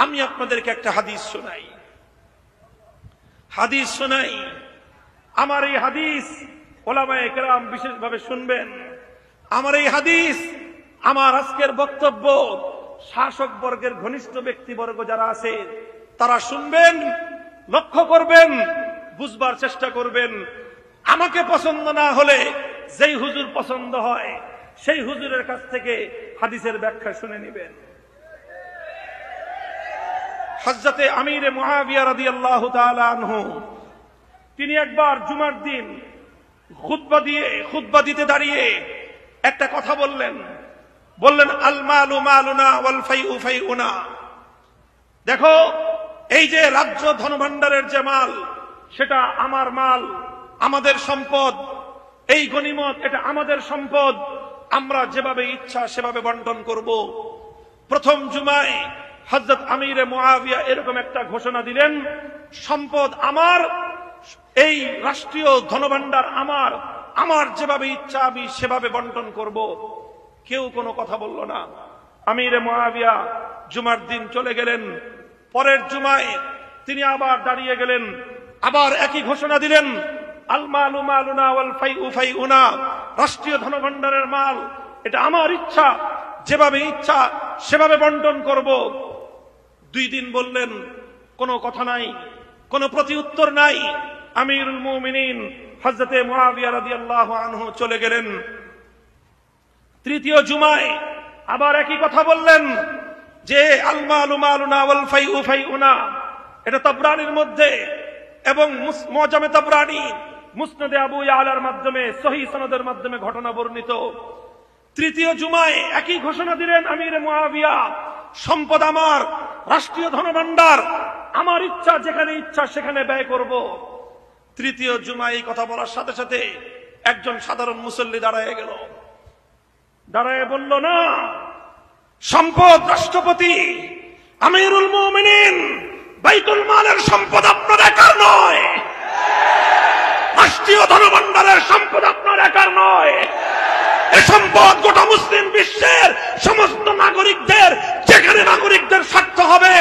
আমি আপনাদেরকে একটা হাদিস শোনাই। আমার এই হাদিস ওলামায়ে কেরাম বিশেষভাবে শুনবেন। আমার এই হাদিস, আমার আজকের বক্তব্য শাসক বর্গের ঘনিষ্ঠ ব্যক্তিবর্গ যারা আছে তারা শুনবেন, লক্ষ্য করবেন, বুঝবার চেষ্টা করবেন। আমাকে পছন্দ না হলে যেই হুজুর পছন্দ হয় সেই হুজুরের কাছ থেকে হাদিসের ব্যাখ্যা শুনে নেবেন। হযরতে আমিরে মুআবিয়া রাদিয়াল্লাহু তাআলা আনহু তিনি একবার জুমার দিন খুতবা দিতে দাঁড়িয়ে একটা কথা বললেন। আল মালু মালুনা ওয়াল ফাইউ ফাইউনা। দেখো, এই যে রাজ্য ধনভাণ্ডারের যে মাল, সেটা আমার মাল, আমাদের সম্পদ। এই গনিমত, এটা আমাদের সম্পদ। আমরা যেভাবে ইচ্ছা সেভাবে বন্টন করব। প্রথম জুমায় হযরত আমিরে মুআবিয়া এরকম একটা ঘোষণা দিলেন, সম্পদ আমার, এই রাষ্ট্রীয় ধনভাণ্ডার আমার, আমার যেভাবে ইচ্ছা আমি সেভাবে বন্টন করব। কেউ কোনো কথা বলল না। আমিরে মুআবিয়া জুমার দিন চলে গেলেন। পরের জুমায় তিনি আবার দাঁড়িয়ে গেলেন, আবার একই ঘোষণা দিলেন, আল মালু মালুনা ওয়াল ফাইউ ফাইউনা। রাষ্ট্রীয় ধনভাণ্ডারের মাল, এটা আমার ইচ্ছা, যেভাবে ইচ্ছা সেভাবে বন্টন করব। 2 দিন বললেন, কোনো কথা নাই, কোনো প্রতি উত্তর নাই। আমিরুল মুমিনিন হযরতে মুআবিয়া রাদিয়াল্লাহু আনহু চলে গেলেন। তৃতীয় জুমায় আবার একই কথা বললেন যে আল মালু মালুনা ওয়াল ফাইউ ফাইউনা। এটা তাবরানির মধ্যে এবং মুআজামে তাবরানি, মুসনাদে আবু ইয়ালার মাধ্যমে, সহিহ সনদের মাধ্যমে ঘটনা বর্ণিত। তৃতীয় জুমায় একই ঘোষণা দিলেন আমিরে মুআবিয়া, সম্পদ আমার, রাষ্ট্রীয় ধনভাণ্ডার আমার, ইচ্ছা যেখানে ইচ্ছা সেখানে ব্যয় করব। তৃতীয় জুমায় এই কথা বলার সাথে সাথে একজন সাধারণ মুসল্লি দাঁড়ায় গেল, দাঁড়ায় বলল, না, সম্পদ রাষ্ট্রপতি আমিরুল মুমিনিন বাইতুল মালের সম্পদ আপনার একার নয়, রাষ্ট্রীয় ধনভাণ্ডারের সম্পদ আপনার একার নয়। এ সম্পদ গোটা মুসলিম বিশ্বের সমস্ত নাগরিকদের। যেখানে নাগরিকদের স্বার্থ হবে,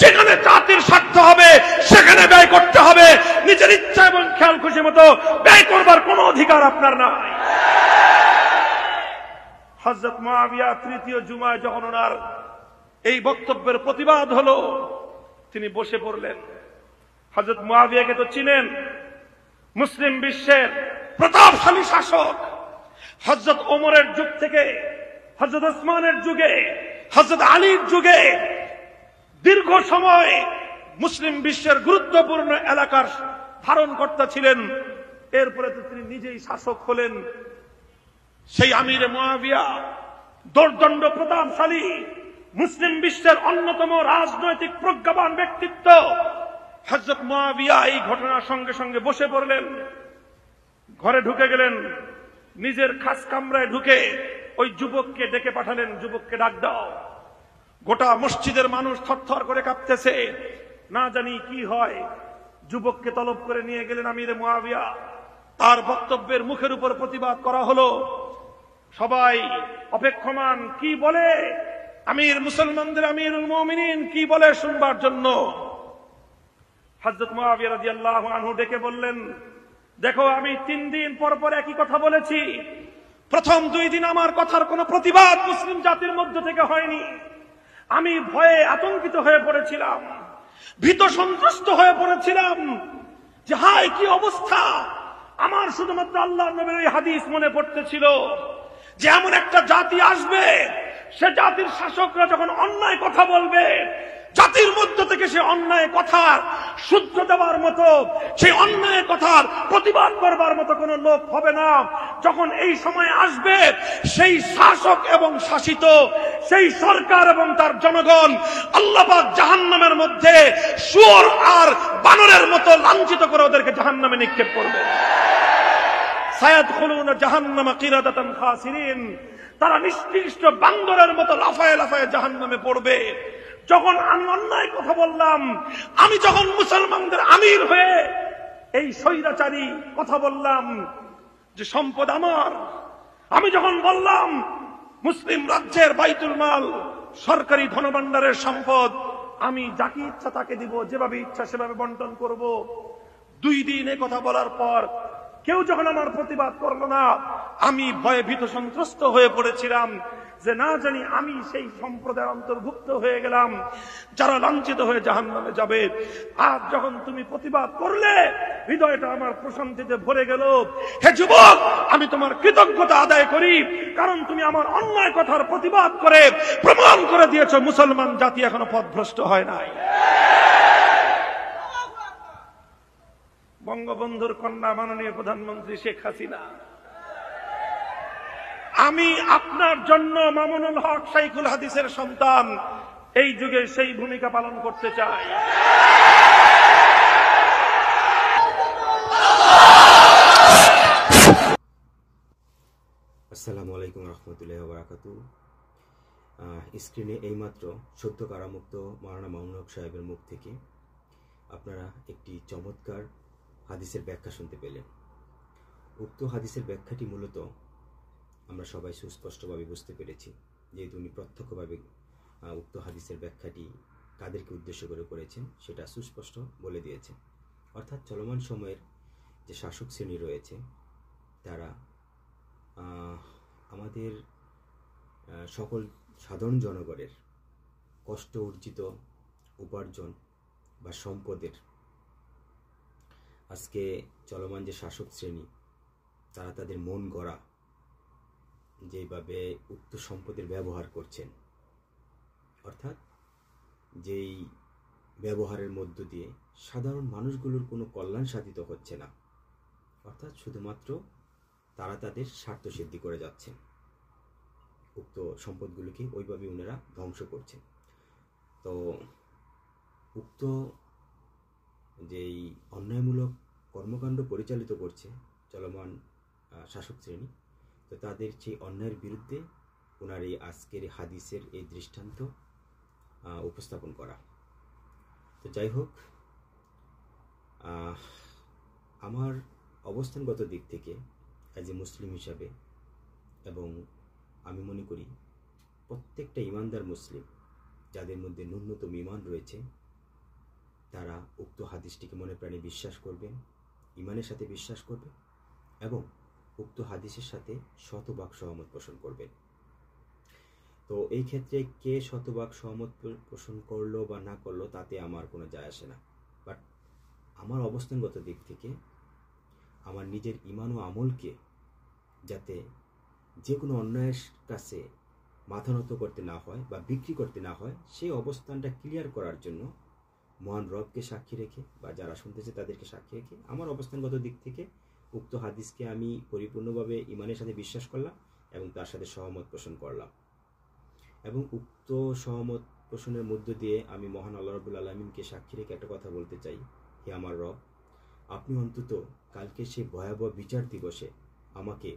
যেখানে জাতির স্বার্থ হবে, সেখানে ব্যয় করতে হবে। নিজের ইচ্ছা এবং খেয়াল খুশি মতো ব্যয় করবার কোনো অধিকার আপনার নাই। হযরত মুআবিয়া তৃতীয় জুমায় যখন ওনার এই বক্তব্যের প্রতিবাদ হলো, তিনি বসে পড়লেন। হযরত মুআবিয়াকে তো চিনেন, মুসলিম বিশ্বের প্রতাপশালী শাসক। হযরত ওমরের যুগ থেকে, হযরত ওসমানের যুগে, হযরত আলীর যুগে দীর্ঘ সময় মুসলিম বিশ্বের গুরুত্বপূর্ণ এলাকার ধারণকর্তা ছিলেন। এরপরে তো তিনি নিজেই শাসক হলেন। সেই আমিরে মুআবিয়া দোর্দণ্ড প্রতাপশালী, মুসলিম বিশ্বের অন্যতম রাজনৈতিক প্রজ্ঞাবান ব্যক্তিত্ব। হযরত মুআবিয়া এই ঘটনার সঙ্গে সঙ্গে বসে পড়লেন, ঘরে ঢুকে গেলেন, নিজের খাস কামরায় ঢুকে ওই যুবককে ডেকে পাঠালেন, যুবককে ডাক দাও। গোটা মসজিদের মানুষ থরথর করে কাঁপতেছে, না জানি কি হয়। যুবককে তলব করে নিয়ে গেলেন আমিরে মুআবিয়া। তার বক্তব্যের মুখের উপর প্রতিবাদ করা হলো। সবাই অপেক্ষমান, কি বলে আমির, মুসলমানদের আমিরুল মুমিনিন কি বলে শুনবার জন্য। হযরত মুআবিয়া রাদিয়াল্লাহু আনহু ডেকে বললেন, দেখো, আমি 3 দিন পর পর একই কথা বলেছি। প্রথম 2 দিন আমার কথার কোনো প্রতিবাদ মুসলিম জাতির মধ্য থেকে হয়নি। আমি ভয়ে আতঙ্কিত হয়ে পড়েছিলাম, ভীত সন্ত্রস্ত হয়ে পড়েছিলাম যে হায় কি অবস্থা। আমার শুধুমাত্র আল্লাহর নবীর এই হাদিস মনে পড়তেছিল যে এমন একটা জাতি আসবে, সে জাতির শাসকরা যখন অন্যায় কথা বলবে, জাতির মধ্য থেকে সে অন্যায় কথার শুদ্ধ দেওয়ার মতো, সেই অন্যায় কথার প্রতিবাদ করবার মতো কোন লোক হবে না। যখন এই সময় আসবে, সেই শাসক এবং শাসিত, সেই সরকার এবং তার জনগণ আল্লাহ পাক জাহান্নামের মধ্যে শুয়োর আর বানরের মতো লাঞ্ছিত করে ওদেরকে জাহান্নামে নিক্ষেপ করবে। সায়াদখুলুনা জাহান্নামা কিরাদাতান খাসিরিন, তারা নিষ্কৃষ্ট বান্দরের মতো লাফায়ে লাফায়ে জাহান্নামে পড়বে। যখন আমি অন্যায় কথা বললাম, আমি যখন মুসলমানদের আমির হয়ে এই স্বৈরাচারী কথা বললাম যে সম্পদ আমার, আমি যখন বললাম মুসলিম রাজ্যের বাইতুল মাল, সরকারি ধনভাণ্ডারের সম্পদ আমি যাকে ইচ্ছা তাকে দিব, যেভাবে ইচ্ছা সেভাবে বন্টন করব। 2 দিন এ কথা বলার পর কেউ যখন আমার প্রতিবাদ করলো না, আমি ভয়ে ভীত সন্ত্রস্ত হয়ে পড়েছিলাম যে না জানি আমি সেই সম্প্রদায়ের অন্তর্ভুক্ত হয়ে গেলাম যারা লাঞ্ছিত হয়ে জাহান্নামে যাবে। আজ যখন তুমি প্রতিবাদ করলে হৃদয়টা আমার প্রশান্তিতে ভরে গেল। হে যুবক, আমি তোমার কৃতজ্ঞতা আদায় করি, কারণ তুমি আমার অন্যায় কথার প্রতিবাদ করে প্রমাণ করে দিয়েছ মুসলমান জাতি এখনো পথভ্রষ্ট হয় নাই। বঙ্গবন্ধুর কন্যা মাননীয় প্রধানমন্ত্রী শেখ হাসিনা, আমি আপনার জন্য মামুনুল হক শাইখুল হাদিসের সন্তান এই যুগে সেই ভূমিকা পালন করতে চাই। আসসালামু আলাইকুম রহমতুল্লাহি ওয়া বারাকাতুহু। স্ক্রিনে এইমাত্র সদ্য কারামুক্ত মাওলানা মামুনুল হক সাহেবের মুখ থেকে আপনারা একটি চমৎকার হাদিসের ব্যাখ্যা শুনতে পেলেন। উক্ত হাদিসের ব্যাখ্যাটি মূলত আমরা সবাই সুস্পষ্টভাবে বুঝতে পেরেছি, যেহেতু উনি প্রত্যক্ষভাবে উক্ত হাদিসের ব্যাখ্যাটি কাদেরকে উদ্দেশ্য করে করেছেন সেটা সুস্পষ্ট বলে দিয়েছেন। অর্থাৎ চলমান সময়ের যে শাসক শ্রেণী রয়েছে তারা আমাদের সকল সাধারণ জনগণের কষ্ট অর্জিত উপার্জন বা সম্পদের আজকে চলমান যে শাসক শ্রেণী তারা তাদের মন গড়া যেভাবে উক্ত সম্পদের ব্যবহার করছেন, অর্থাৎ যেই ব্যবহারের মধ্য দিয়ে সাধারণ মানুষগুলোর কোনো কল্যাণ সাধিত হচ্ছে না, অর্থাৎ শুধুমাত্র তারা তাদের স্বার্থ সিদ্ধি করে যাচ্ছেন। উক্ত সম্পদগুলোকে ওইভাবে ওনারা ধ্বংস করছেন। তো উক্ত যেই অন্যায়মূলক কর্মকাণ্ড পরিচালিত করছে চলমান শাসক শ্রেণী, তো তাদের সেই অন্যায়ের বিরুদ্ধে ওনার এই আজকের হাদিসের এই দৃষ্টান্ত উপস্থাপন করা। তো যাই হোক, আমার অবস্থানগত দিক থেকে অ্যাজ এ মুসলিম হিসাবে, এবং আমি মনে করি প্রত্যেকটা ইমানদার মুসলিম যাদের মধ্যে ন্যূনতম ঈমান রয়েছে তারা উক্ত হাদিসটিকে মনে প্রাণে বিশ্বাস করবেন, ঈমানের সাথে বিশ্বাস করবেন এবং উক্ত হাদিসের সাথে শতভাগ সহমত পোষণ করবেন। তো এই ক্ষেত্রে কে শতভাগ সহমত পোষণ করলো বা না করলো তাতে আমার কোনো যায় আসে না। বাট আমার অবস্থানগত দিক থেকে আমার নিজের ঈমান ও আমলকে যাতে যে কোনো অন্যায়ের কাছে মাথা নত করতে না হয় বা বিক্রি করতে না হয়, সেই অবস্থানটা ক্লিয়ার করার জন্য মহান রবকে সাক্ষী রেখে বা যারা শুনতেছে তাদেরকে সাক্ষী রেখে আমার অবস্থানগত দিক থেকে উক্ত হাদিসকে আমি পরিপূর্ণভাবে ঈমানের সাথে বিশ্বাস করলাম এবং তার সাথে সহমত পোষণ করলাম। এবং উক্ত সহমত পোষণের মধ্য দিয়ে আমি মহান আল্লাহ রাব্বুল আলামিনকে সাক্ষী রেখে একটা কথা বলতে চাই, হে আমার রব, আপনি অন্তত কালকে সেই ভয়াবহ বিচার দিবসে আমাকে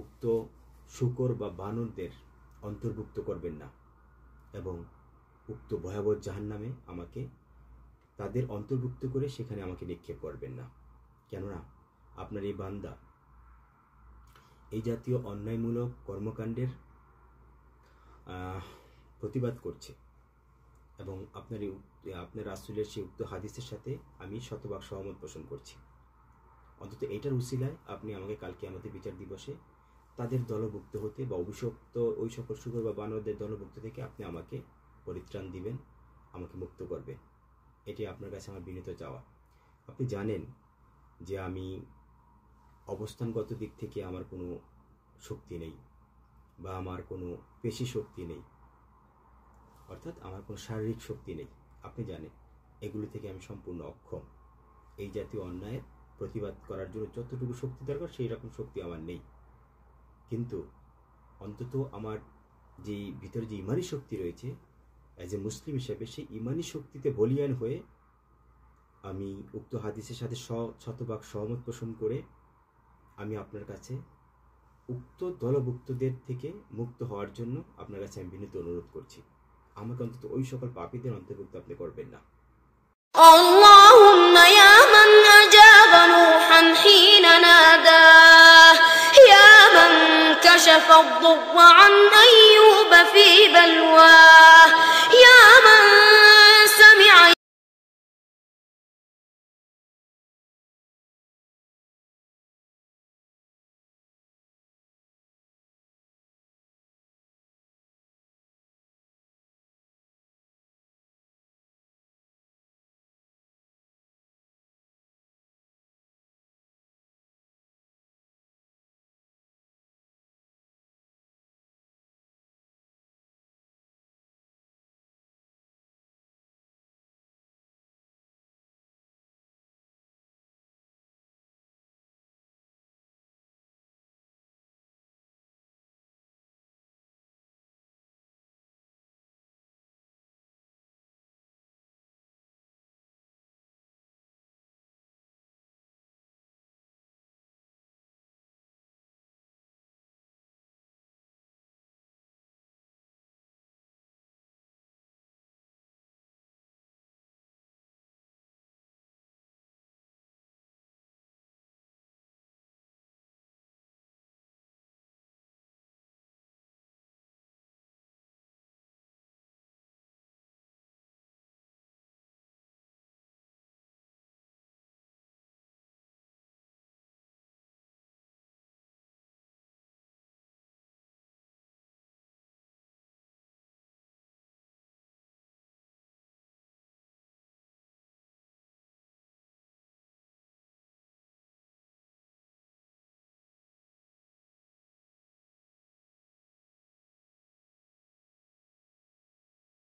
উক্ত শূকর বা বানরদের অন্তর্ভুক্ত করবেন না এবং উক্ত ভয়াবহ জাহান্নামে আমাকে তাদের অন্তর্ভুক্ত করে সেখানে আমাকে নিক্ষেপ করবেন না। কেননা আপনার এই বান্দা এই জাতীয় অন্যায়মূলক কর্মকাণ্ডের প্রতিবাদ করছে এবং আপনার রাসূলের সেই উক্ত হাদিসের সাথে আমি শতভাগ সহমত পোষণ করছি। অন্তত এটার উসিলায় আপনি আমাকে কালকে আমাদের বিচার দিবসে তাদের দলভুক্ত হতে বা অভিশপ্ত ওই সকল শূকর বা বানরদের দলভুক্ত থেকে আপনি আমাকে পরিত্রাণ দিবেন, আমাকে মুক্ত করবেন। এটি আপনার কাছে আমার বিনীত চাওয়া। আপনি জানেন যে আমি অবস্থানগত দিক থেকে আমার কোনো শক্তি নেই বা আমার কোনো পেশি শক্তি নেই, অর্থাৎ আমার কোনো শারীরিক শক্তি নেই। আপনি জানেন এগুলো থেকে আমি সম্পূর্ণ অক্ষম। এই জাতীয় অন্যায়ের প্রতিবাদ করার জন্য যতটুকু শক্তি দরকার সেই রকম শক্তি আমার নেই। কিন্তু অন্তত আমার যে ভিতরে যে ইমানি শক্তি রয়েছে অ্যাজ এ মুসলিম হিসেবে, সেই ইমানি শক্তিতে বলিয়ান হয়ে আমি উক্ত হাদিসের সাথে শতভাগ সহমত পোষণ করে আমি আপনার কাছে উক্ত দলভুক্তদের থেকে মুক্ত হওয়ার জন্য আপনার কাছে আমি বিনীত অনুরোধ করছি। আমাকে অন্তত ওই সকল পাপীদের অন্তর্ভুক্ত আপনি করবেন না। اللهم يا من أجاب نوحا حين ناداه يا من كشف الضر عن أيوب في بلواه